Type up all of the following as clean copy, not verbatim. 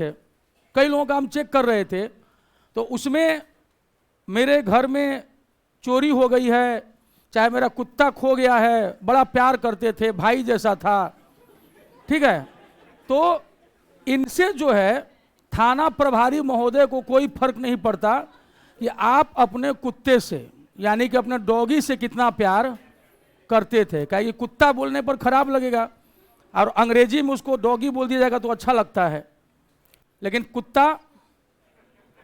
थे, कई लोगों का हम चेक कर रहे थे, तो उसमें मेरे घर में चोरी हो गई है, चाहे मेरा कुत्ता खो गया है, बड़ा प्यार करते थे, भाई जैसा था, ठीक है। तो इनसे जो है थाना प्रभारी महोदय को कोई फर्क नहीं पड़ता कि आप अपने कुत्ते से, यानी कि अपने डॉगी से कितना प्यार करते थे। क्या ये कुत्ता बोलने पर खराब लगेगा और अंग्रेजी में उसको डॉगी बोल दिया जाएगा तो अच्छा लगता है, लेकिन कुत्ता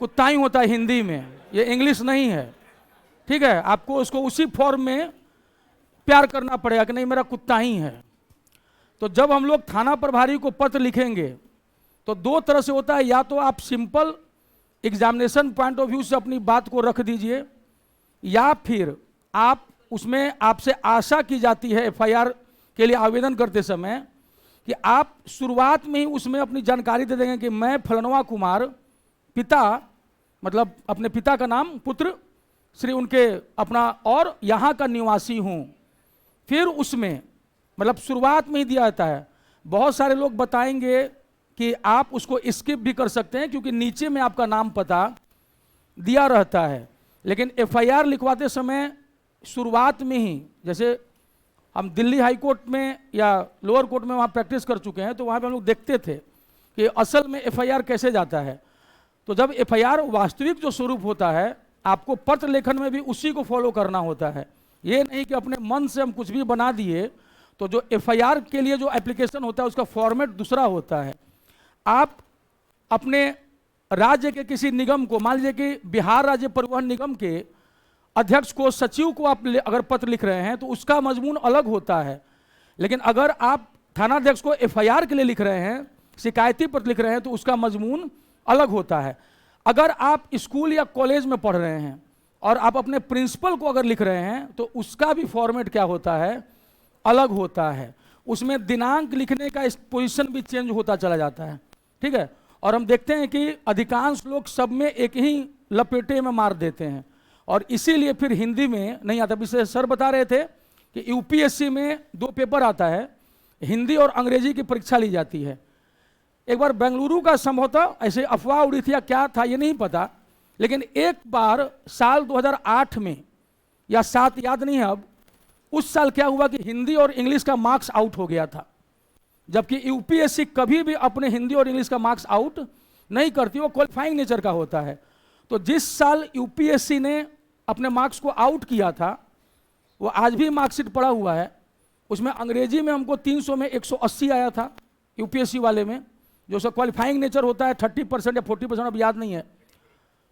कुत्ता ही होता है हिंदी में, ये इंग्लिश नहीं है, ठीक है। आपको उसको उसी फॉर्म में प्यार करना पड़ेगा कि नहीं मेरा कुत्ता ही है। तो जब हम लोग थाना प्रभारी को पत्र लिखेंगे तो दो तरह से होता है, या तो आप simple examination point of view से अपनी बात को रख दीजिए, या फिर आप उसमें आपसे आशा की जाती है एफआईआर के लिए आवेदन करते समय कि आप शुरुआत में ही उसमें अपनी जानकारी दे देंगे कि मैं फलनवा कुमार पिता, मतलब अपने पिता का नाम, पुत्र श्री उनके अपना, और यहाँ का निवासी हूँ। फिर उसमें मतलब शुरुआत में ही दिया जाता है। बहुत सारे लोग बताएंगे कि आप उसको स्किप भी कर सकते हैं क्योंकि नीचे में आपका नाम पता दिया रहता है, लेकिन एफआईआर लिखवाते समय शुरुआत में ही, जैसे हम दिल्ली हाई कोर्ट में या लोअर कोर्ट में वहाँ प्रैक्टिस कर चुके हैं, तो वहाँ पे हम लोग देखते थे कि असल में एफआईआर कैसे जाता है। तो जब एफआईआर वास्तविक जो स्वरूप होता है, आपको पत्र लेखन में भी उसी को फॉलो करना होता है। ये नहीं कि अपने मन से हम कुछ भी बना दिए। तो जो एफआईआर के लिए जो एप्लीकेशन होता है उसका फॉर्मेट दूसरा होता है। आप अपने राज्य के किसी निगम को, मान लीजिए कि बिहार राज्य परिवहन निगम के अध्यक्ष को, सचिव को आप अगर पत्र लिख रहे हैं तो उसका मजमून अलग होता है, लेकिन अगर आप थानाध्यक्ष को एफआईआर के लिए लिख रहे हैं, शिकायती पत्र लिख रहे हैं, तो उसका मजमून अलग होता है। अगर आप स्कूल या कॉलेज में पढ़ रहे हैं और आप अपने प्रिंसिपल को अगर लिख रहे हैं तो उसका भी फॉर्मेट क्या होता है, अलग होता है। उसमें दिनांक लिखने का पोजीशन भी चेंज होता चला जाता है, ठीक है। और हम देखते हैं कि अधिकांश लोग सब में एक ही लपेटे में मार देते हैं और इसीलिए फिर हिंदी में नहीं आता। विशेष सर बता रहे थे कि यूपीएससी में 2 पेपर आता है, हिंदी और अंग्रेजी की परीक्षा ली जाती है। एक बार बेंगलुरु का संभवतः ऐसे अफवाह उड़ी थी या क्या था ये नहीं पता, लेकिन एक बार साल 2008 में या 7 याद नहीं है अब, उस साल क्या हुआ कि हिंदी और इंग्लिश का मार्क्स आउट हो गया था, जबकि यूपीएससी कभी भी अपने हिंदी और इंग्लिश का मार्क्स आउट नहीं करती, वो क्वालिफाइंग नेचर का होता है। तो जिस साल यूपीएससी ने अपने मार्क्स को आउट किया था, वो आज भी मार्कशीट पड़ा हुआ है, उसमें अंग्रेजी में हमको 300 में 180 आया था यूपीएससी वाले में, जो उसका क्वालिफाइंग नेचर होता है 30% या 40%, अब याद नहीं है,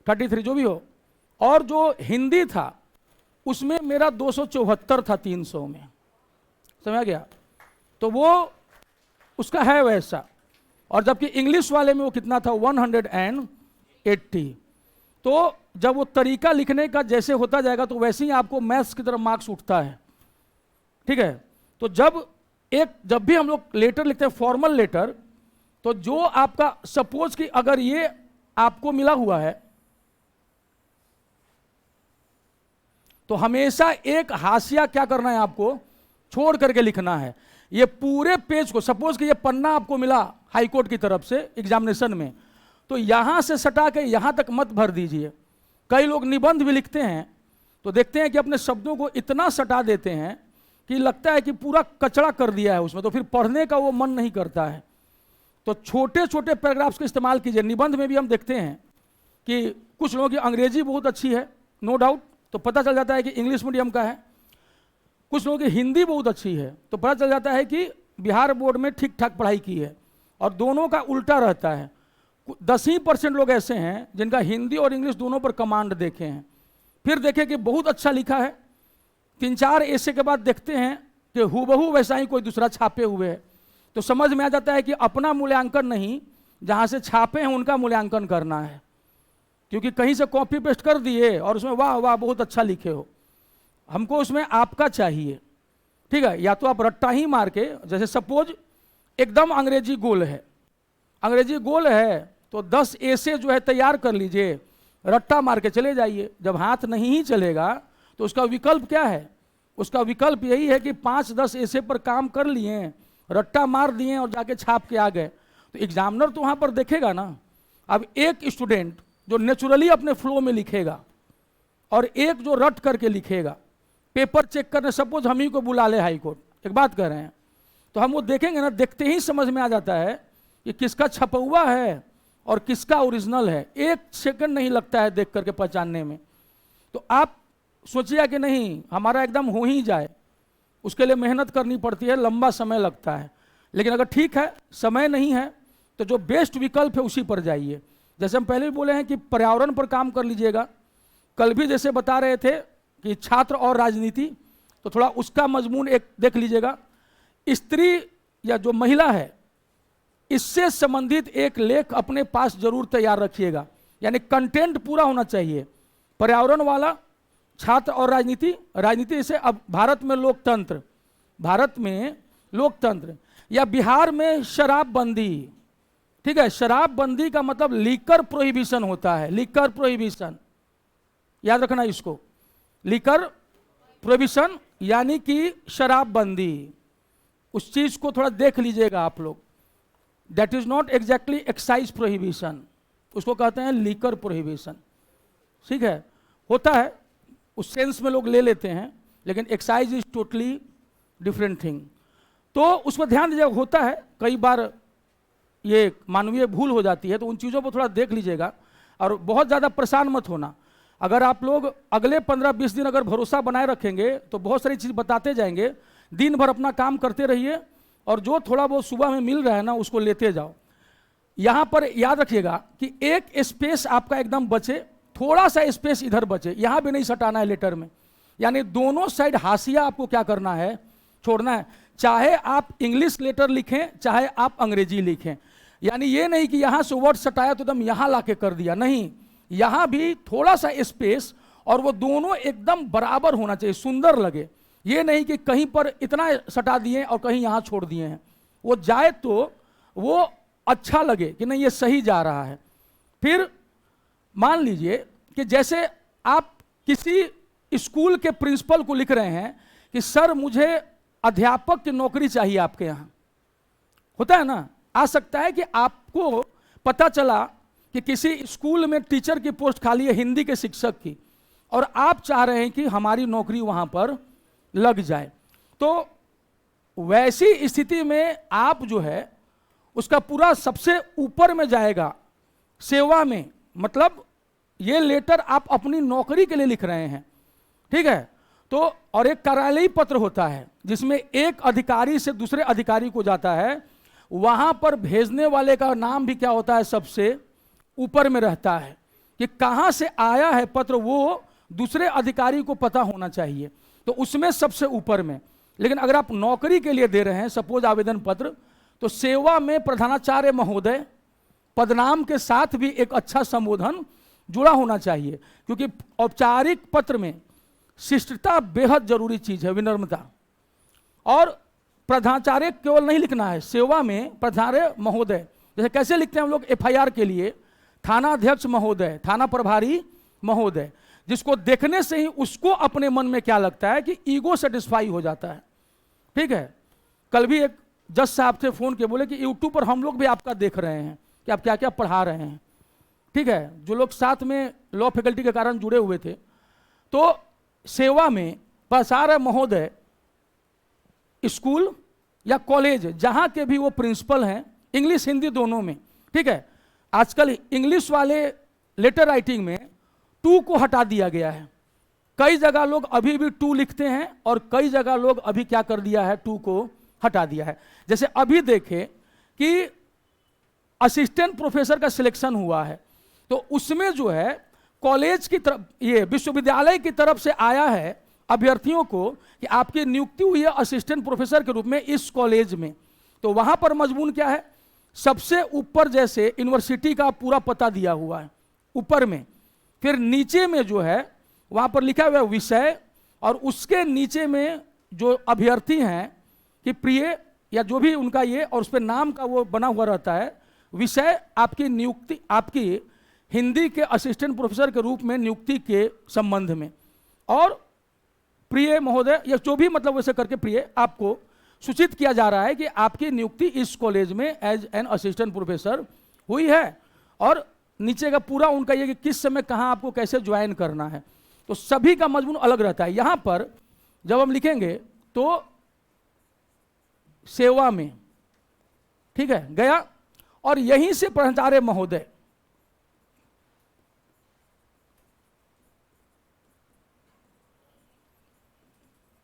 33 जो भी हो। और जो हिंदी था उसमें मेरा 274 था 300 में, समझ गया। तो वो उसका है वैसा, और जबकि इंग्लिश वाले में वो कितना था, 180। तो जब वो तरीका लिखने का जैसे होता जाएगा तो वैसे ही आपको मैथ्स की तरफ मार्क्स उठता है, ठीक है। तो जब भी हम लोग लेटर लिखते हैं, फॉर्मल लेटर, तो जो आपका सपोज कि अगर ये आपको मिला हुआ है तो हमेशा एक हाशिया क्या करना है, आपको छोड़ करके लिखना है। ये पूरे पेज को, सपोज कि ये पन्ना आपको मिला हाई कोर्ट की तरफ से एग्जामिनेशन में, तो यहां से सटा के यहां तक मत भर दीजिए। कई लोग निबंध भी लिखते हैं तो देखते हैं कि अपने शब्दों को इतना सटा देते हैं कि लगता है कि पूरा कचरा कर दिया है उसमें, तो फिर पढ़ने का वो मन नहीं करता है। तो छोटे छोटे पैराग्राफ्स का इस्तेमाल कीजिए। निबंध में भी हम देखते हैं कि कुछ लोगों की अंग्रेजी बहुत अच्छी है, नो डाउट, तो पता चल जाता है कि इंग्लिश मीडियम का है। कुछ लोगों की हिंदी बहुत अच्छी है तो पता चल जाता है कि बिहार बोर्ड में ठीक ठाक पढ़ाई की है, और दोनों का उल्टा रहता है। 10% लोग ऐसे हैं जिनका हिंदी और इंग्लिश दोनों पर कमांड देखे हैं, फिर देखें कि बहुत अच्छा लिखा है, 3-4 ऐसे के बाद देखते हैं कि हूबहू वैसा ही कोई दूसरा छापे हुए है, तो समझ में आ जाता है कि अपना मूल्यांकन नहीं, जहाँ से छापे हैं उनका मूल्यांकन करना है। क्योंकि कहीं से कॉपी पेस्ट कर दिए और उसमें वाह वाह बहुत अच्छा लिखे हो, हमको उसमें आपका चाहिए, ठीक है। या तो आप रट्टा ही मार के, जैसे सपोज एकदम अंग्रेजी गोल है, अंग्रेजी गोल है तो 10 ऐसे जो है तैयार कर लीजिए, रट्टा मार के चले जाइए। जब हाथ नहीं ही चलेगा तो उसका विकल्प क्या है, उसका विकल्प यही है कि 5-10 ऐसे पर काम कर लिए, रट्टा मार दिए और जाके छाप के आ गए, तो एग्जामिनर तो वहाँ पर देखेगा ना। अब एक स्टूडेंट जो नेचुरली अपने फ्लो में लिखेगा और एक जो रट करके लिखेगा, पेपर चेक करने सपोज हम ही को बुला ले हाई कोर्ट, एक बात कर रहे हैं, तो हम वो देखेंगे ना, देखते ही समझ में आ जाता है कि किसका छपा हुआ है और किसका ओरिजिनल है। एक सेकंड नहीं लगता है देख करके पहचानने में। तो आप सोचिए कि नहीं हमारा एकदम हो ही जाए, उसके लिए मेहनत करनी पड़ती है, लंबा समय लगता है। लेकिन अगर ठीक है समय नहीं है तो जो बेस्ट विकल्प है उसी पर जाइए। जैसे हम पहले भी बोले हैं कि पर्यावरण पर काम कर लीजिएगा। कल भी जैसे बता रहे थे कि छात्र और राजनीति, तो थोड़ा उसका मजमून एक देख लीजिएगा। स्त्री या जो महिला है इससे संबंधित एक लेख अपने पास जरूर तैयार रखिएगा, यानी कंटेंट पूरा होना चाहिए। पर्यावरण वाला, छात्र और राजनीति। राजनीति से अब भारत में लोकतंत्र, भारत में लोकतंत्र, या बिहार में शराबबंदी। ठीक है, शराबबंदी का मतलब लीकर प्रोहिबिशन होता है, लीकर प्रोहिबिशन, याद रखना इसको। लीकर प्रोहिबिशन यानी कि शराबबंदी, उस चीज को थोड़ा देख लीजिएगा आप लोग। That is not exactly excise prohibition, उसको कहते हैं लीकर प्रोहिबिशन। ठीक है, होता है उस सेंस में लोग ले लेते हैं, लेकिन excise is totally different thing. तो उस पर ध्यान दीजिएगा। होता है कई बार ये मानवीय भूल हो जाती है, तो उन चीज़ों पर थोड़ा देख लीजिएगा और बहुत ज़्यादा परेशान मत होना। अगर आप लोग अगले 15-20 दिन अगर भरोसा बनाए रखेंगे तो बहुत सारी चीज़ बताते जाएंगे। दिन भर अपना काम करते रहिए और जो थोड़ा बहुत सुबह में मिल रहा है ना उसको लेते जाओ। यहाँ पर याद रखिएगा कि एक स्पेस आपका एकदम बचे, थोड़ा सा स्पेस इधर बचे, यहाँ भी नहीं सटाना है लेटर में। यानी दोनों साइड हाशिया आपको क्या करना है, छोड़ना है। चाहे आप इंग्लिश लेटर लिखें चाहे आप अंग्रेजी लिखें, यानी ये नहीं कि यहाँ से वर्ड सटाया तो एकदम यहाँ ला के कर दिया, नहीं, यहाँ भी थोड़ा सा स्पेस और वो दोनों एकदम बराबर होना चाहिए, सुंदर लगे। ये नहीं कि कहीं पर इतना सटा दिए और कहीं यहाँ छोड़ दिए हैं, वो जाए तो वो अच्छा लगे कि नहीं ये सही जा रहा है। फिर मान लीजिए कि जैसे आप किसी स्कूल के प्रिंसिपल को लिख रहे हैं कि सर मुझे अध्यापक की नौकरी चाहिए आपके यहाँ, होता है ना। आ सकता है कि आपको पता चला कि किसी स्कूल में टीचर की पोस्ट खाली है, हिंदी के शिक्षक की, और आप चाह रहे हैं कि हमारी नौकरी वहाँ पर लग जाए। तो वैसी स्थिति में आप जो है उसका पूरा सबसे ऊपर में जाएगा, सेवा में, मतलब ये लेटर आप अपनी नौकरी के लिए लिख रहे हैं। ठीक है, तो और एक कार्यालयी पत्र होता है जिसमें एक अधिकारी से दूसरे अधिकारी को जाता है, वहां पर भेजने वाले का नाम भी क्या होता है, सबसे ऊपर में रहता है कि कहां से आया है पत्र, वो दूसरे अधिकारी को पता होना चाहिए, तो उसमें सबसे ऊपर में। लेकिन अगर आप नौकरी के लिए दे रहे हैं सपोज आवेदन पत्र, तो सेवा में प्रधानाचार्य महोदय पदनाम के साथ भी एक अच्छा संबोधन जुड़ा होना चाहिए, क्योंकि औपचारिक पत्र में शिष्टता बेहद जरूरी चीज है, विनम्रता। और प्रधानाचार्य केवल नहीं लिखना है, सेवा में प्रधानाचार्य महोदय, जैसे कैसे लिखते हैं हम लोग एफआईआर के लिए, थाना अध्यक्ष महोदय, थाना प्रभारी महोदय, जिसको देखने से ही उसको अपने मन में क्या लगता है कि ईगो सेटिस्फाई हो जाता है। ठीक है, कल भी एक जज साहब थे, फोन के बोले कि यूट्यूब पर हम लोग भी आपका देख रहे हैं कि आप क्या क्या पढ़ा रहे हैं। ठीक है, जो लोग साथ में लॉ फैकल्टी के कारण जुड़े हुए थे, तो सेवा में प्रसार महोदय स्कूल या कॉलेज जहां के भी वो प्रिंसिपल हैं, इंग्लिश हिंदी दोनों में। ठीक है, आजकल इंग्लिश वाले लेटर राइटिंग में टू को हटा दिया गया है। कई जगह लोग अभी भी टू लिखते हैं और कई जगह लोग अभी क्या कर दिया है, टू को हटा दिया है। जैसे अभी देखें कि असिस्टेंट प्रोफेसर का सिलेक्शन हुआ है, तो उसमें जो है कॉलेज की तरफ, ये विश्वविद्यालय की तरफ से आया है अभ्यर्थियों को कि आपकी नियुक्ति हुई है असिस्टेंट प्रोफेसर के रूप में इस कॉलेज में। तो वहां पर मजमून क्या है, सबसे ऊपर जैसे यूनिवर्सिटी का पूरा पता दिया हुआ है ऊपर में, फिर नीचे में जो है वहां पर लिखा हुआ है विषय, और उसके नीचे में जो अभ्यर्थी हैं कि प्रिय या जो भी उनका ये, और उस पर नाम का वो बना हुआ रहता है, विषय आपकी नियुक्ति, आपकी हिंदी के असिस्टेंट प्रोफेसर के रूप में नियुक्ति के संबंध में, और प्रिय महोदय या जो भी मतलब वैसे करके प्रिय आपको सूचित किया जा रहा है कि आपकी नियुक्ति इस कॉलेज में एज एन असिस्टेंट प्रोफेसर हुई है, और नीचे का पूरा उनका ये कि किस समय कहाँ आपको कैसे ज्वाइन करना है, तो सभी का मजमून अलग रहता है। यहाँ पर जब हम लिखेंगे तो सेवा में, ठीक है, गया, और यहीं से प्राचार्य महोदय,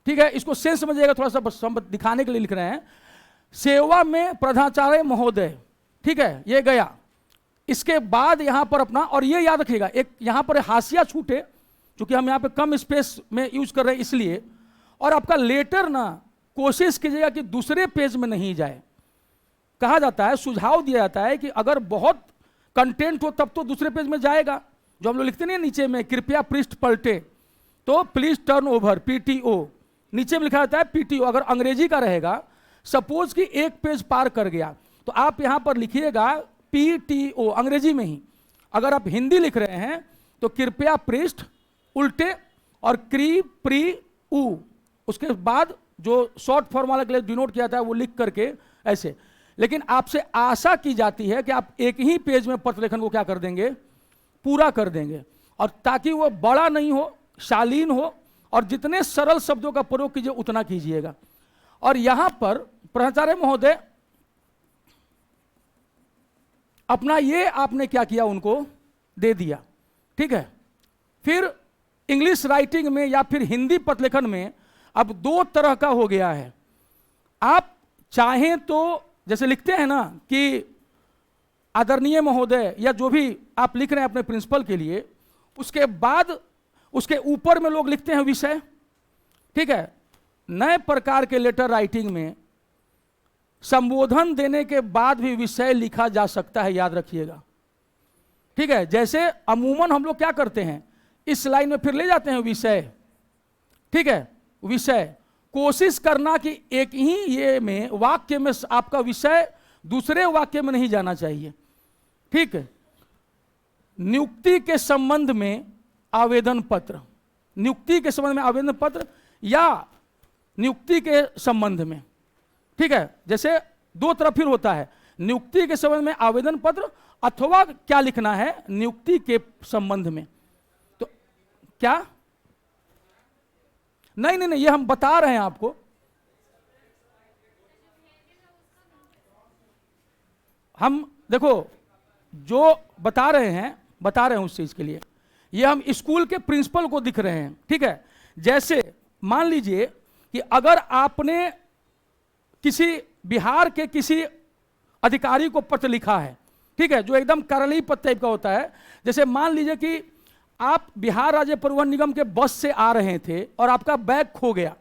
ठीक है, इसको सेंस समझिएगा, थोड़ा सा दिखाने के लिए लिख रहे हैं, सेवा में प्रधाचार्य महोदय, ठीक है, ये गया। इसके बाद यहां पर अपना, और ये याद रखिएगा, एक यहां पर हाशिया छूटे, क्योंकि हम यहां पे कम स्पेस में यूज कर रहे हैं इसलिए, और आपका लेटर ना कोशिश कीजिएगा कि दूसरे पेज में नहीं जाए। कहा जाता है, सुझाव दिया जाता है कि अगर बहुत कंटेंट हो तब तो दूसरे पेज में जाएगा। जो हम लोग लिखते नहीं नीचे में, कृपया पृष्ठ पलटे, तो प्लीज टर्न ओवर, PTO, नीचे में लिखा जाता है PTO। अगर अंग्रेजी का रहेगा, सपोज कि एक पेज पार कर गया, तो आप यहां पर लिखिएगा PTO अंग्रेजी में ही। अगर आप हिंदी लिख रहे हैं तो कृपया पृष्ठ उल्टे और प्री उ, उसके बाद जो शॉर्ट फॉर्म वाला के लिए डिनोट किया था वो लिख करके ऐसे। लेकिन आपसे आशा की जाती है कि आप एक ही पेज में पत्र लेखन को क्या कर देंगे, पूरा कर देंगे, और ताकि वो बड़ा नहीं हो, शालीन हो, और जितने सरल शब्दों का प्रयोग कीजिए उतना कीजिएगा। और यहां पर प्राचार्य महोदय अपना ये आपने क्या किया, उनको दे दिया, ठीक है। फिर इंग्लिश राइटिंग में या फिर हिंदी पत्र लेखन में अब दो तरह का हो गया है। आप चाहें तो जैसे लिखते हैं ना कि आदरणीय महोदय, या जो भी आप लिख रहे हैं अपने प्रिंसिपल के लिए, उसके बाद उसके ऊपर में लोग लिखते हैं विषय, ठीक है। नए प्रकार के लेटर राइटिंग में संबोधन देने के बाद भी विषय लिखा जा सकता है, याद रखिएगा, ठीक है। जैसे अमूमन हम लोग क्या करते हैं, इस लाइन में फिर ले जाते हैं विषय, ठीक है, विषय। कोशिश करना कि एक ही ये में वाक्य में आपका विषय दूसरे वाक्य में नहीं जाना चाहिए, ठीक है। नियुक्ति के संबंध में आवेदन पत्र, नियुक्ति के संबंध में आवेदन पत्र या नियुक्ति के संबंध में, ठीक है। जैसे दो तरफ फिर होता है, नियुक्ति के संबंध में आवेदन पत्र, अथवा क्या लिखना है, नियुक्ति के संबंध में। तो क्या, नहीं नहीं नहीं, ये हम बता रहे हैं आपको। हम देखो जो बता रहे हैं उस चीज के लिए, ये हम स्कूल के प्रिंसिपल को दिख रहे हैं, ठीक है। जैसे मान लीजिए कि अगर आपने किसी बिहार के किसी अधिकारी को पत्र लिखा है, ठीक है, जो एकदम करली पत्र टाइप का होता है। जैसे मान लीजिए कि आप बिहार राज्य परिवहन निगम के बस से आ रहे थे और आपका बैग खो गया,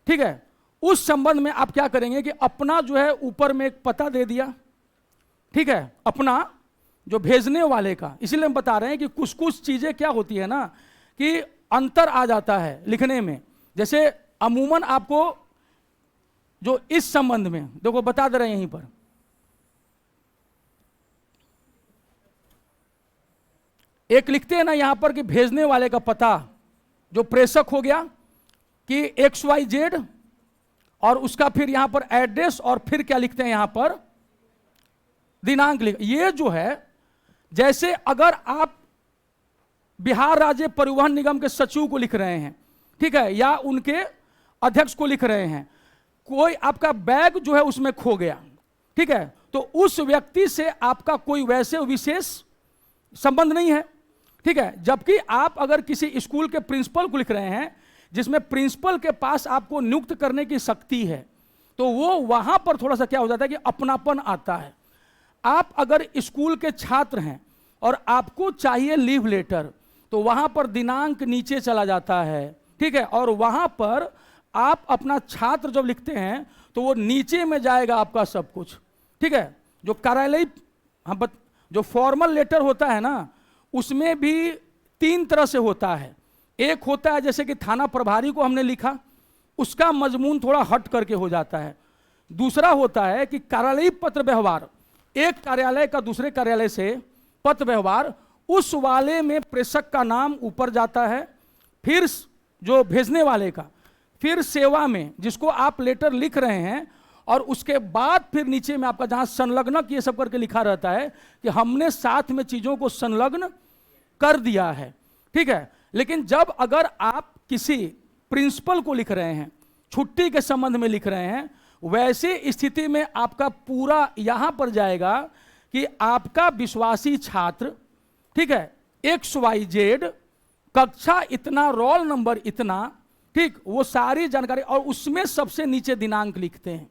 ठीक है। उस संबंध में आप क्या करेंगे कि अपना जो है ऊपर में एक पता दे दिया, ठीक है, अपना जो भेजने वाले का। इसीलिए हम बता रहे हैं कि कुछ कुछ चीजें क्या होती है ना कि अंतर आ जाता है लिखने में। जैसे अमूमन आपको जो इस संबंध में देखो बता दे रहे हैं यहीं पर, एक लिखते हैं ना यहां पर कि भेजने वाले का पता जो प्रेषक हो गया कि XYZ, और उसका फिर यहां पर एड्रेस, और फिर क्या लिखते हैं यहां पर दिनांक लिख। ये जो है, जैसे अगर आप बिहार राज्य परिवहन निगम के सचिव को लिख रहे हैं, ठीक है, या उनके अध्यक्ष को लिख रहे हैं, कोई आपका बैग जो है उसमें खो गया, ठीक है, तो उस व्यक्ति से आपका कोई वैसे विशेष संबंध नहीं है, ठीक है। जबकि आप अगर किसी स्कूल के प्रिंसिपल को लिख रहे हैं जिसमें प्रिंसिपल के पास आपको नियुक्त करने की शक्ति है, तो वो वहां पर थोड़ा सा क्या हो जाता है कि अपनापन आता है। आप अगर स्कूल के छात्र हैं और आपको चाहिए लीव लेटर, तो वहां पर दिनांक नीचे चला जाता है, ठीक है, और वहां पर आप अपना छात्र जब लिखते हैं तो वो नीचे में जाएगा आपका सब कुछ, ठीक है। जो कार्यालय जो फॉर्मल लेटर होता है ना, उसमें भी तीन तरह से होता है। एक होता है जैसे कि थाना प्रभारी को हमने लिखा, उसका मजमून थोड़ा हट करके हो जाता है। दूसरा होता है कि कार्यालयीय पत्र व्यवहार, एक कार्यालय का दूसरे कार्यालय से पत्र व्यवहार, उस वाले में प्रेषक का नाम ऊपर जाता है, फिर जो भेजने वाले का, फिर सेवा में, जिसको आप लेटर लिख रहे हैं, और उसके बाद फिर नीचे में आपका जहां संलग्नक ये सब करके लिखा रहता है कि हमने साथ में चीजों को संलग्न कर दिया है, ठीक है। लेकिन जब अगर आप किसी प्रिंसिपल को लिख रहे हैं, छुट्टी के संबंध में लिख रहे हैं, वैसे स्थिति में आपका पूरा यहां पर जाएगा कि आपका विश्वासी छात्र, ठीक है, XYZ, कक्षा इतना, रोल नंबर इतना, ठीक, वो सारी जानकारी, और उसमें सबसे नीचे दिनांक लिखते हैं।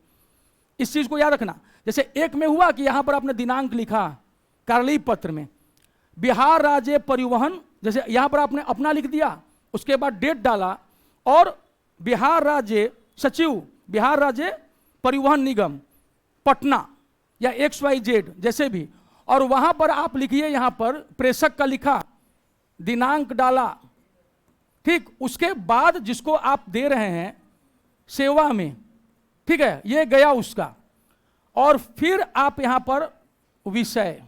इस चीज को याद रखना। जैसे एक में हुआ कि यहां पर आपने दिनांक लिखा कार्यालयीय पत्र में, बिहार राज्य परिवहन, जैसे यहां पर आपने अपना लिख दिया, उसके बाद डेट डाला, और बिहार राज्य सचिव, बिहार राज्य परिवहन निगम पटना या XYZ जैसे भी, और वहां पर आप लिखिए, यहां पर प्रेषक का लिखा, दिनांक डाला, ठीक। उसके बाद जिसको आप दे रहे हैं सेवा में, ठीक है, ये गया उसका, और फिर आप यहां पर विषय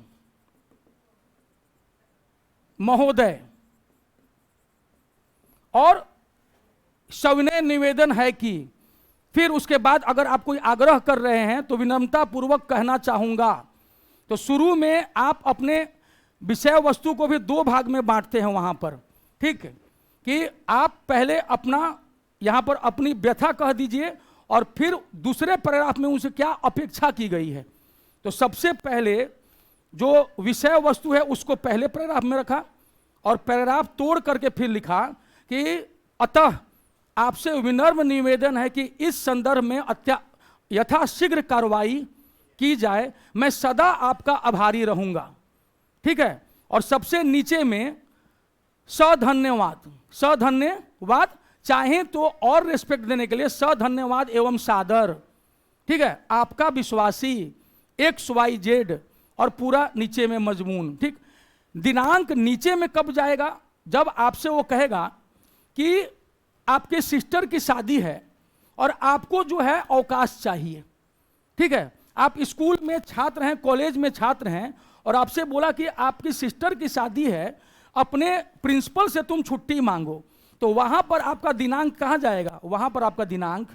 महोदय, और सविनय निवेदन है कि, फिर उसके बाद अगर आप कोई आग्रह कर रहे हैं तो विनम्रता पूर्वक कहना चाहूंगा। तो शुरू में आप अपने विषय वस्तु को भी 2 भाग में बांटते हैं वहां पर, ठीक है, कि आप पहले अपना यहां पर अपनी व्यथा कह दीजिए, और फिर दूसरे पैराग्राफ में उनसे क्या अपेक्षा की गई है। तो सबसे पहले जो विषय वस्तु है उसको पहले पैराग्राफ में रखा, और पैराग्राफ तोड़ करके फिर लिखा कि अतः आपसे विनम्र निवेदन है कि इस संदर्भ में यथाशीघ्र कार्रवाई की जाए, मैं सदा आपका आभारी रहूंगा, ठीक है। और सबसे नीचे में सधन्यवाद, सधन्यवाद, चाहे तो और रिस्पेक्ट देने के लिए सधन्यवाद एवं सादर, ठीक है, आपका विश्वासी XYZ, और पूरा नीचे में मजमून, ठीक। दिनांक नीचे में कब जाएगा? जब आपसे वो कहेगा कि आपके सिस्टर की शादी है और आपको जो है अवकाश चाहिए, ठीक है। आप स्कूल में छात्र हैं, कॉलेज में छात्र हैं, और आपसे बोला कि आपकी सिस्टर की शादी है, अपने प्रिंसिपल से तुम छुट्टी मांगो, तो वहां पर आपका दिनांक कहां जाएगा? वहां पर आपका दिनांक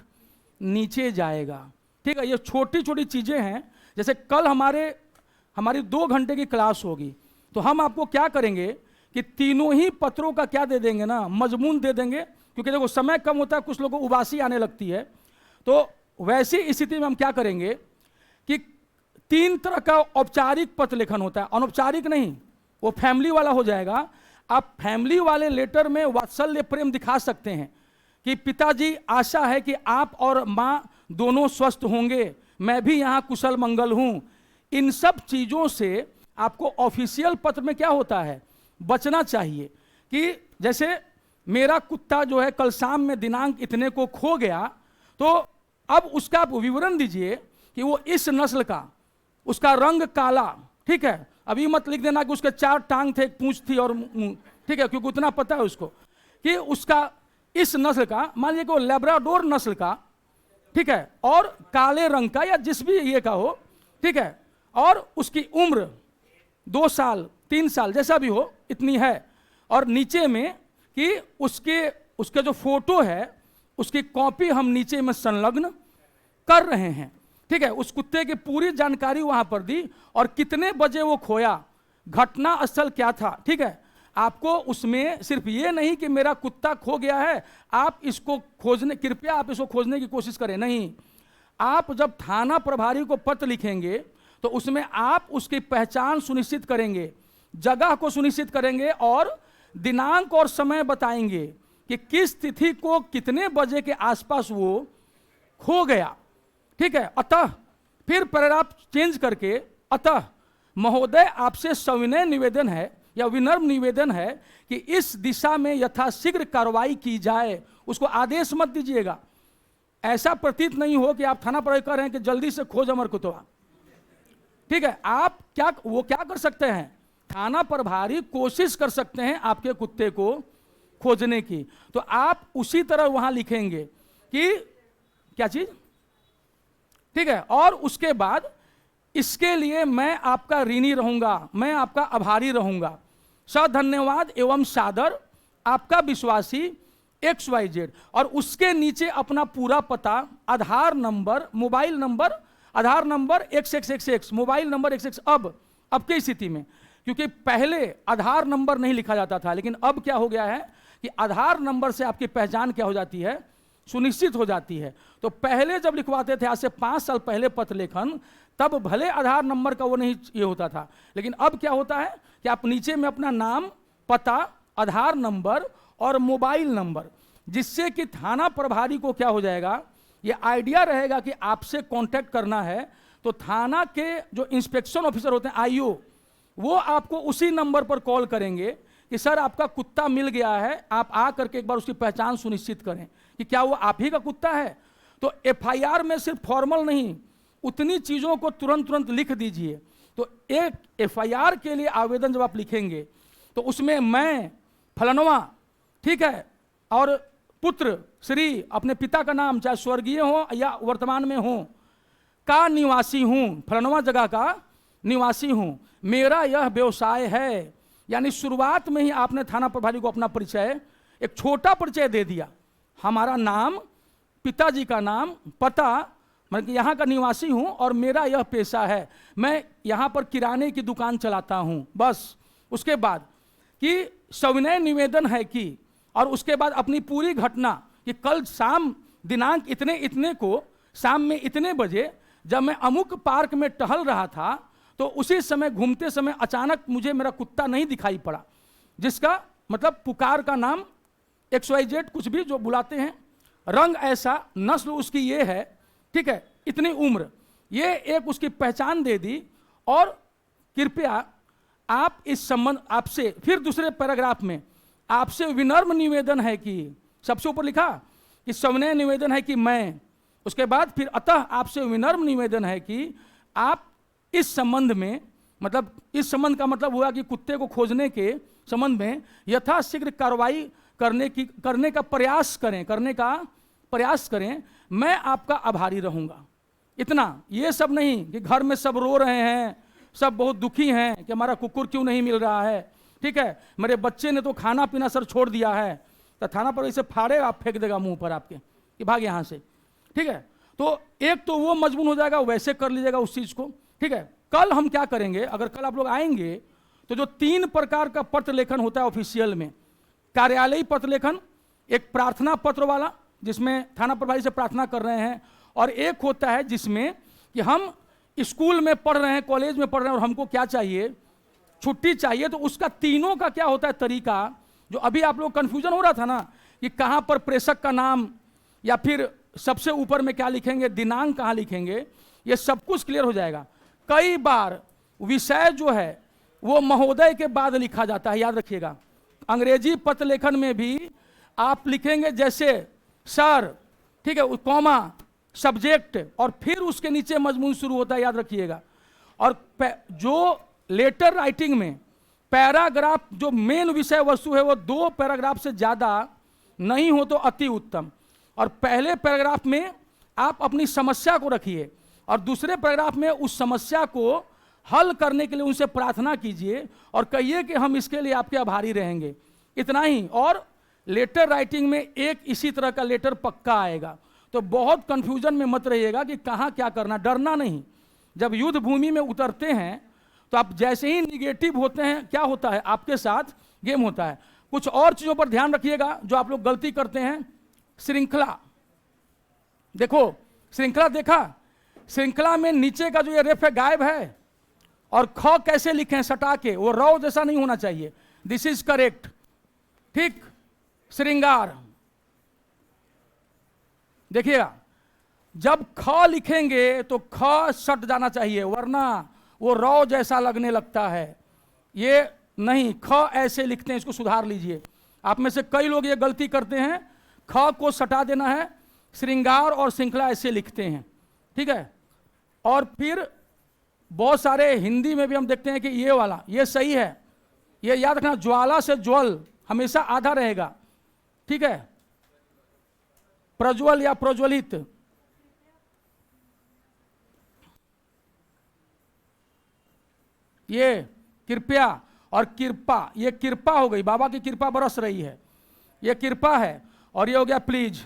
नीचे जाएगा, ठीक है। ये छोटी छोटी चीजें हैं। जैसे कल हमारी 2 घंटे की क्लास होगी, तो हम आपको क्या करेंगे कि तीनों ही पत्रों का क्या दे देंगे ना, मजमून दे देंगे, क्योंकि देखो समय कम होता है, कुछ लोगों को उबासी आने लगती है। तो वैसी स्थिति में हम क्या करेंगे कि 3 तरह का औपचारिक पत्र लेखन होता है, अनौपचारिक नहीं, वो फैमिली वाला हो जाएगा। आप फैमिली वाले लेटर में वात्सल्य प्रेम दिखा सकते हैं कि पिताजी, आशा है कि आप और माँ दोनों स्वस्थ होंगे, मैं भी यहाँ कुशल मंगल हूँ। इन सब चीज़ों से आपको ऑफिशियल पत्र में क्या होता है, बचना चाहिए। कि जैसे मेरा कुत्ता जो है कल शाम में दिनांक इतने को खो गया, तो अब उसका आप विवरण दीजिए कि वो इस नस्ल का, उसका रंग काला, ठीक है। अभी मत लिख देना कि उसके 4 टांग थे, एक पूंछ थी और मुंह, ठीक है, क्योंकि उतना पता है उसको कि उसका इस नस्ल का, मान लीजिए कि वो लैब्राडोर नस्ल का, ठीक है, और काले रंग का या जिस भी ये का हो, ठीक है, और उसकी उम्र 2 साल 3 साल जैसा भी हो इतनी है, और नीचे में कि उसके जो फोटो है उसकी कॉपी हम नीचे में संलग्न कर रहे हैं, ठीक है। उस कुत्ते की पूरी जानकारी वहां पर दी, और कितने बजे वो खोया, घटना स्थल क्या था, ठीक है। आपको उसमें सिर्फ ये नहीं कि मेरा कुत्ता खो गया है, आप इसको खोजने, कृपया आप इसको खोजने की कोशिश करें, नहीं। आप जब थाना प्रभारी को पत्र लिखेंगे तो उसमें आप उसकी पहचान सुनिश्चित करेंगे, जगह को सुनिश्चित करेंगे, और दिनांक और समय बताएंगे कि किस तिथि को कितने बजे के आसपास वो खो गया, ठीक है। अतः फिर पैराग्राफ चेंज करके, अतः महोदय आपसे सविनय निवेदन है या विनम्र निवेदन है कि इस दिशा में यथाशीघ्र कार्रवाई की जाए। उसको आदेश मत दीजिएगा, ऐसा प्रतीत नहीं हो कि आप थाना प्रभारी कह रहे हैं कि जल्दी से खोज अमर कुतवा, ठीक है। आप क्या कर सकते हैं, थाना प्रभारी कोशिश कर सकते हैं आपके कुत्ते को खोजने की, तो आप उसी तरह वहां लिखेंगे कि क्या चीज, ठीक है। और उसके बाद इसके लिए मैं आपका ऋणी रहूंगा, मैं आपका आभारी रहूंगा, सधन्यवाद एवं सादर, आपका विश्वासी XYZ, और उसके नीचे अपना पूरा पता, Aadhaar number, mobile number, Aadhaar number XXXX, mobile number XX। अब की स्थिति में, क्योंकि पहले आधार नंबर नहीं लिखा जाता था, लेकिन अब क्या हो गया है कि आधार नंबर से आपकी पहचान क्या हो जाती है, सुनिश्चित हो जाती है। तो पहले जब लिखवाते थे, आज से 5 साल पहले पत्र लेखन, तब भले आधार नंबर का वो नहीं ये होता था, लेकिन अब क्या होता है कि आप नीचे में अपना नाम, पता, आधार नंबर और मोबाइल नंबर, जिससे कि थाना प्रभारी को क्या हो जाएगा, ये आइडिया रहेगा कि आपसे कांटेक्ट करना है, तो थाना के जो इंस्पेक्शन ऑफिसर होते हैं, IO, वो आपको उसी नंबर पर कॉल करेंगे कि सर आपका कुत्ता मिल गया है, आप आ करके एक बार उसकी पहचान सुनिश्चित करें कि क्या वो आप ही का कुत्ता है। तो FIR में सिर्फ फॉर्मल नहीं, उतनी चीज़ों को तुरंत लिख दीजिए। तो एक FIR के लिए आवेदन जब आप लिखेंगे तो उसमें मैं फलनवा, ठीक है, और पुत्र श्री, अपने पिता का नाम चाहे स्वर्गीय हो या वर्तमान में हो, का निवासी हूँ, फलनवा जगह का निवासी हूँ, मेरा यह व्यवसाय है। यानी शुरुआत में ही आपने थाना प्रभारी को अपना परिचय, एक छोटा परिचय दे दिया, हमारा नाम, पिताजी का नाम, पता, मतलब कि यहाँ का निवासी हूँ और मेरा यह पेशा है, मैं यहाँ पर किराने की दुकान चलाता हूँ, बस। उसके बाद कि सविनय निवेदन है कि, और उसके बाद अपनी पूरी घटना कि कल शाम दिनांक इतने इतने को शाम में इतने बजे जब मैं अमुक पार्क में टहल रहा था, तो उसी समय घूमते समय अचानक मुझे मेरा कुत्ता नहीं दिखाई पड़ा, जिसका मतलब पुकार का नाम XYZ, कुछ भी जो बुलाते हैं, रंग ऐसा, नस्ल उसकी ये है, ठीक है, इतनी उम्र, ये एक उसकी पहचान दे दी। और कृपया आप इस संबंध, आपसे फिर दूसरे पैराग्राफ में आपसे विनम्र निवेदन है कि, सबसे ऊपर लिखा कि सविनय निवेदन है कि मैं, उसके बाद फिर अतः आपसे विनम्र निवेदन है कि आप इस संबंध में, मतलब इस संबंध का मतलब हुआ कि कुत्ते को खोजने के संबंध में यथाशीघ्र कार्रवाई करने का प्रयास करें, मैं आपका आभारी रहूंगा। इतना, ये सब नहीं कि घर में सब रो रहे हैं, सब बहुत दुखी हैं कि हमारा कुकुर क्यों नहीं मिल रहा है, ठीक है, मेरे बच्चे ने तो खाना पीना सर छोड़ दिया है, तो थाना पर इसे फाड़े आप फेंक देगा मुंह पर आपके कि भाग यहाँ से, ठीक है। तो एक तो वो मजबून हो जाएगा, वैसे कर लीजिएगा उस चीज़ को, ठीक है। कल हम क्या करेंगे, अगर कल आप लोग आएंगे तो जो 3 प्रकार का पत्र लेखन होता है ऑफिशियल में, कार्यालयी पत्र लेखन, एक प्रार्थना पत्र वाला जिसमें थाना प्रभारी से प्रार्थना कर रहे हैं, और एक होता है जिसमें कि हम स्कूल में पढ़ रहे हैं, कॉलेज में पढ़ रहे हैं और हमको क्या चाहिए, छुट्टी चाहिए। तो उसका तीनों का क्या होता है तरीका, जो अभी आप लोग कन्फ्यूजन हो रहा था ना कि कहाँ पर प्रेषक का नाम, या फिर सबसे ऊपर में क्या लिखेंगे, दिनांक कहाँ लिखेंगे, ये सब कुछ क्लियर हो जाएगा। कई बार विषय जो है वो महोदय के बाद लिखा जाता है, याद रखिएगा। अंग्रेजी पत्र लेखन में भी आप लिखेंगे जैसे सर, ठीक है, कॉमा, सब्जेक्ट, और फिर उसके नीचे मजमून शुरू होता है, याद रखिएगा। और जो लेटर राइटिंग में पैराग्राफ, जो मेन विषय वस्तु है वो 2 पैराग्राफ से ज़्यादा नहीं हो तो अति उत्तम। और पहले पैराग्राफ में आप अपनी समस्या को रखिए और दूसरे पैराग्राफ में उस समस्या को हल करने के लिए उनसे प्रार्थना कीजिए और कहिए कि हम इसके लिए आपके आभारी रहेंगे, इतना ही। और लेटर राइटिंग में एक इसी तरह का लेटर पक्का आएगा। तो बहुत कंफ्यूजन में मत रहिएगा कि कहाँ क्या करना, डरना नहीं। जब युद्ध भूमि में उतरते हैं तो आप जैसे ही निगेटिव होते हैं, क्या होता है, आपके साथ गेम होता है। कुछ और चीज़ों पर ध्यान रखिएगा जो आप लोग गलती करते हैं। श्रृंखला देखो, श्रृंखला देखा, श्रृंखला में नीचे का जो ये रेफ है गायब है, और ख कैसे लिखें सटा के, वो रौ जैसा नहीं होना चाहिए। दिस इज करेक्ट, ठीक। श्रृंगार देखिएगा, जब ख लिखेंगे तो ख सट जाना चाहिए, वरना वो रौ जैसा लगने लगता है। ये नहीं, ख ऐसे लिखते हैं, इसको सुधार लीजिए। आप में से कई लोग ये गलती करते हैं, ख को सटा देना है, श्रृंगार और श्रृंखला ऐसे लिखते हैं, ठीक है। और फिर बहुत सारे हिंदी में भी हम देखते हैं कि ये वाला, ये सही है, ये याद रखना, ज्वाला से ज्वल हमेशा आधा रहेगा, ठीक है, प्रज्वल या प्रज्वलित। ये कृपया और कृपा, ये कृपा हो गई, बाबा की कृपा बरस रही है, ये कृपा है। और ये हो गया प्लीज,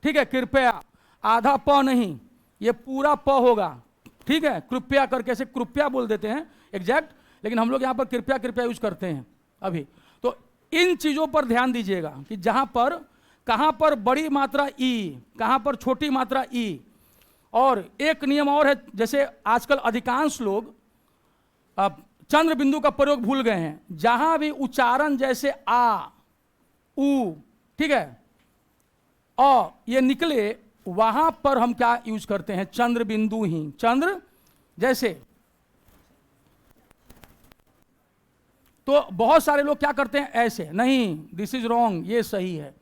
ठीक है, कृपया, आधा प नहीं, ये पूरा प होगा, ठीक है, कृपया करके ऐसे कृपया बोल देते हैं एग्जैक्ट, लेकिन हम लोग यहाँ पर कृपया कृपया यूज करते हैं अभी। तो इन चीजों पर ध्यान दीजिएगा कि जहां पर कहां पर बड़ी मात्रा ई, कहां पर छोटी मात्रा ई। और एक नियम और है, जैसे आजकल अधिकांश लोग चंद्र बिंदु का प्रयोग भूल गए हैं। जहां भी उच्चारण जैसे आ, उ, ठीक है, अ ये निकले, वहां पर हम क्या यूज करते हैं, चंद्र बिंदु ही। चंद्र जैसे, तो बहुत सारे लोग क्या करते हैं ऐसे, नहीं, दिस इज रॉन्ग, ये सही है।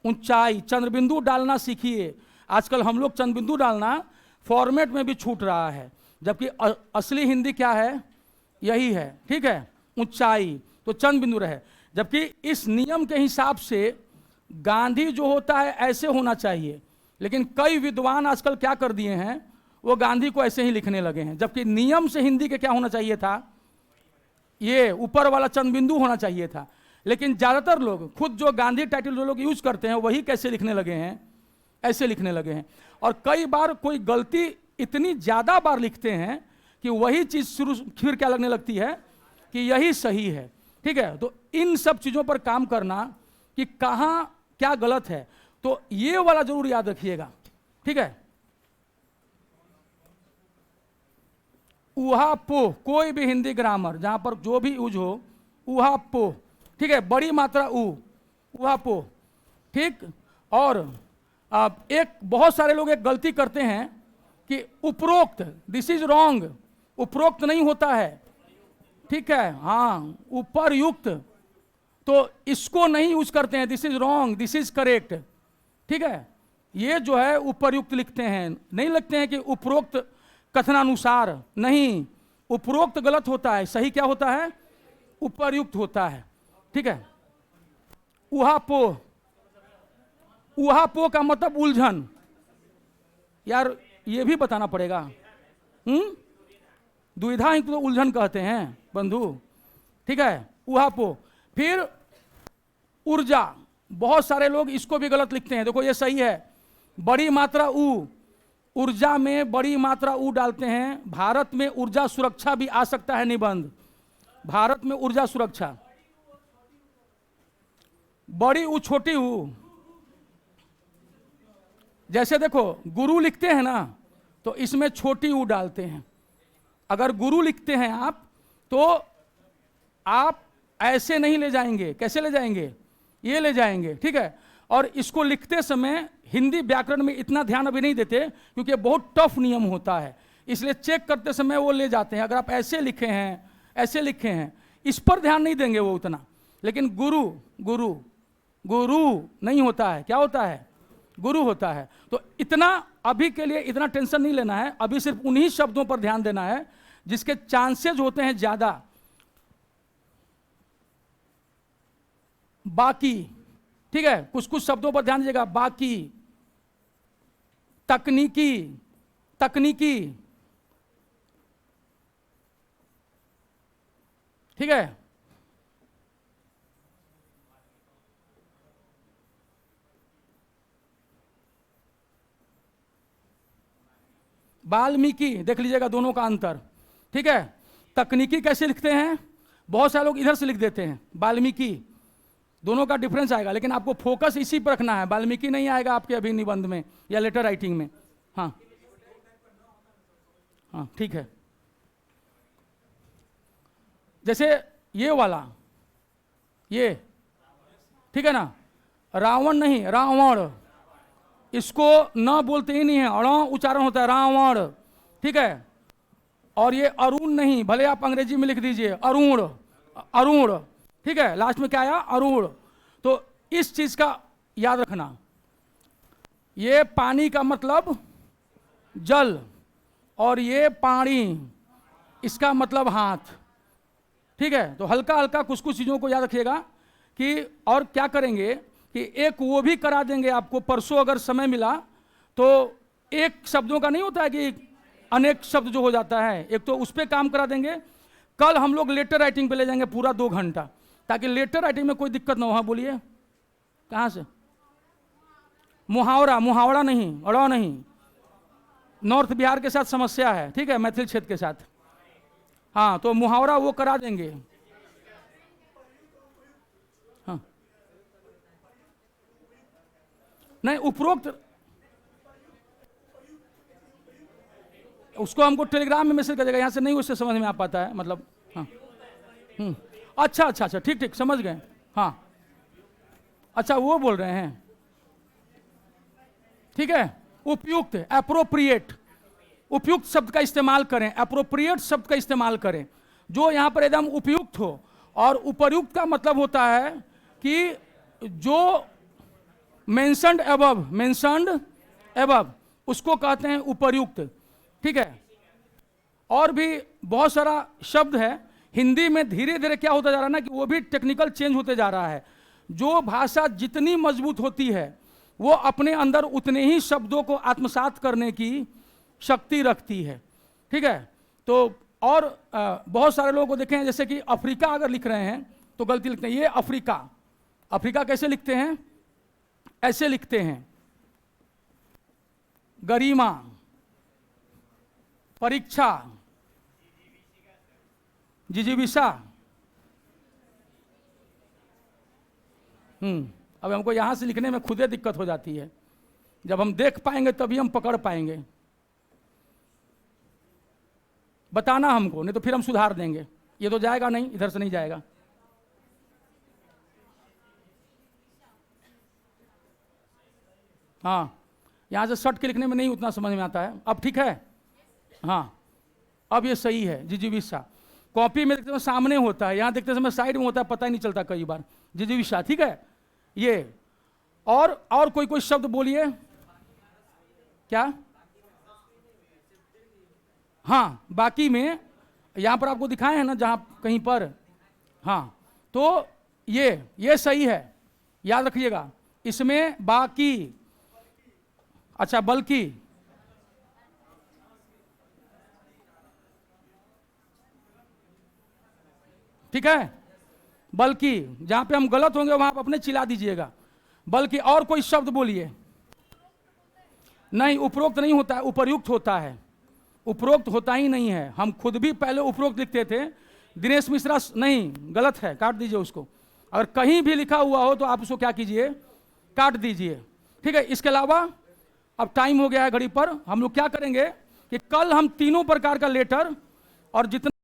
ऊंचाई, चंद्र बिंदु डालना सीखिए। आजकल हम लोग चंद्र बिंदु डालना फॉर्मेट में भी छूट रहा है, जबकि असली हिंदी क्या है, यही है, ठीक है, ऊंचाई, तो चंद्र बिंदु रहे। जबकि इस नियम के हिसाब से गांधी जो होता है ऐसे होना चाहिए, लेकिन कई विद्वान आजकल क्या कर दिए हैं, वो गांधी को ऐसे ही लिखने लगे हैं, जबकि नियम से हिंदी के क्या होना चाहिए था, ये ऊपर वाला चंद्र बिंदु होना चाहिए था। लेकिन ज्यादातर लोग खुद जो गांधी टाइटल जो लोग यूज करते हैं वही कैसे लिखने लगे हैं, ऐसे लिखने लगे हैं। और कई बार कोई गलती इतनी ज्यादा बार लिखते हैं कि वही चीज शुरू फिर क्या लगने लगती है कि यही सही है, ठीक है। तो इन सब चीजों पर काम करना कि कहां क्या गलत है, तो ये वाला जरूर याद रखिएगा, ठीक है। उहा पोह, कोई भी हिंदी ग्रामर जहां पर जो भी यूज हो, उहा पोह, ठीक है, बड़ी मात्रा उहा पोह, ठीक। और एक बहुत सारे लोग एक गलती करते हैं कि उपरोक्त, दिस इज रॉन्ग, उपरोक्त नहीं होता है, ठीक है, हाँ, उपरयुक्त, तो इसको नहीं यूज करते हैं, this is wrong, this is correct, ठीक है। ये जो है उपरयुक्त लिखते हैं, नहीं लिखते हैं कि उपरोक्त कथनानुसार, नहीं, उपरोक्त गलत होता है, सही क्या होता है, उपरयुक्त होता है, ठीक है। उहापोह, उहापोह का मतलब उलझन, यार ये भी बताना पड़ेगा, दुविधा ही तो उलझन कहते हैं बंधु, ठीक है, उहापोह। फिर ऊर्जा, बहुत सारे लोग इसको भी गलत लिखते हैं, देखो ये सही है, बड़ी मात्रा ऊ, ऊर्जा में बड़ी मात्रा ऊ डालते हैं। भारत में ऊर्जा सुरक्षा भी आ सकता है निबंध, भारत में ऊर्जा सुरक्षा, बड़ी ऊ छोटी ऊ, जैसे देखो गुरु लिखते हैं ना, तो इसमें छोटी ऊ डालते हैं। अगर गुरु लिखते हैं आप, तो आप ऐसे नहीं ले जाएंगे, कैसे ले जाएंगे, ये ले जाएंगे, ठीक है। और इसको लिखते समय हिंदी व्याकरण में इतना ध्यान अभी नहीं देते, क्योंकि बहुत टफ नियम होता है, इसलिए चेक करते समय वो ले जाते हैं। अगर आप ऐसे लिखे हैं, ऐसे लिखे हैं, इस पर ध्यान नहीं देंगे वो उतना। लेकिन गुरु, गुरु, गुरु नहीं होता है, क्या होता है, गुरु होता है। तो इतना अभी के लिए इतना टेंशन नहीं लेना है, अभी सिर्फ उन्हीं शब्दों पर ध्यान देना है जिसके चांसेज होते हैं ज्यादा। बाकी, ठीक है, कुछ कुछ शब्दों पर ध्यान दीजिएगा, बाकी, तकनीकी, तकनीकी, ठीक है, वाल्मीकि, देख लीजिएगा दोनों का अंतर, ठीक है। तकनीकी कैसे लिखते हैं, बहुत सारे लोग इधर से लिख देते हैं, वाल्मीकि, दोनों का डिफरेंस आएगा, लेकिन आपको फोकस इसी पर रखना है, वाल्मीकि नहीं आएगा आपके अभी निबंध में या लेटर राइटिंग में। हाँ हाँ, ठीक है। जैसे ये वाला, ये, ठीक है ना, रावण नहीं, रावण, इसको न बोलते ही नहीं है, अड़ उच्चारण होता है, रावण, ठीक है। और ये अरुण नहीं, भले आप अंग्रेजी में लिख दीजिए अरुण, अरुण, ठीक है, लास्ट में क्या आया, अरुण। तो इस चीज का याद रखना, ये पानी का मतलब जल, और ये पानी, इसका मतलब हाथ, ठीक है। तो हल्का हल्का कुछ कुछ चीजों को याद रखिएगा कि, और क्या करेंगे कि एक वो भी करा देंगे आपको परसों, अगर समय मिला तो। एक शब्दों का नहीं होता है कि अनेक शब्द जो हो जाता है, एक तो उस पर काम करा देंगे। कल हम लोग लेटर राइटिंग पे ले जाएंगे पूरा 2 घंटा, ताकि लेटर राइटिंग में कोई दिक्कत ना हो। हाँ बोलिए, कहाँ से, मुहावरा, मुहावरा नहीं, अड़ा नहीं, नॉर्थ बिहार के साथ समस्या है, ठीक है, मैथिल क्षेत्र के साथ। हाँ, तो मुहावरा वो करा देंगे। हाँ, नहीं, उपरोक्त उसको हमको टेलीग्राम में मैसेज कर देगा, यहाँ से नहीं उससे समझ में आ पाता है, मतलब। हाँ, अच्छा अच्छा अच्छा, ठीक ठीक, समझ गए। हाँ, अच्छा, वो बोल रहे हैं, ठीक है। उपयुक्त, एप्रोप्रिएट, उपयुक्त शब्द का इस्तेमाल करें, एप्रोप्रिएट शब्द का इस्तेमाल करें, जो यहां पर एकदम उपयुक्त हो। और उपर्युक्त का मतलब होता है कि जो मेंशन्ड एबव, मेंशन्ड एबव, उसको कहते हैं उपर्युक्त, ठीक है। और भी बहुत सारा शब्द है हिंदी में, धीरे धीरे क्या होता जा रहा है ना कि वो भी टेक्निकल चेंज होते जा रहा है। जो भाषा जितनी मजबूत होती है वो अपने अंदर उतने ही शब्दों को आत्मसात करने की शक्ति रखती है, ठीक है। तो और बहुत सारे लोगों को देखें, जैसे कि अफ्रीका अगर लिख रहे हैं तो गलती लिखते हैं, ये अफ्रीका, अफ्रीका कैसे लिखते हैं, ऐसे लिखते हैं, गरिमा, परीक्षा, जिजीविषा। अब हमको यहां से लिखने में खुदे दिक्कत हो जाती है, जब हम देख पाएंगे तभी हम पकड़ पाएंगे। बताना हमको, नहीं तो फिर हम सुधार देंगे। ये तो जाएगा नहीं, इधर से नहीं जाएगा। हाँ, यहां से सट के लिखने में नहीं उतना समझ में आता है। अब ठीक है, हाँ, अब ये सही है, जिजीविषा। कॉपी में देखते समय सामने होता है, यहाँ देखते समय साइड में होता है, पता ही नहीं चलता कई बार। जिजीविषा, ठीक है। ये और कोई शब्द बोलिए, क्या? हाँ, बाकी में यहाँ पर आपको दिखाए हैं ना, जहाँ कहीं पर। हाँ, तो ये सही है, याद रखिएगा। इसमें बाकी, अच्छा, बल्कि, ठीक है, बल्कि जहां पे हम गलत होंगे वहां आप अपने चिल्ला दीजिएगा। बल्कि और कोई शब्द बोलिए। नहीं, उपरोक्त नहीं होता है, उपर्युक्त होता है। उपरोक्त होता ही नहीं है। हम खुद भी पहले उपरोक्त लिखते थे। दिनेश मिश्रा नहीं, गलत है, काट दीजिए उसको। अगर कहीं भी लिखा हुआ हो तो आप उसको क्या कीजिए, काट दीजिए, ठीक है। इसके अलावा अब टाइम हो गया है घड़ी पर, हम लोग क्या करेंगे कि कल हम तीनों प्रकार का लेटर और जितना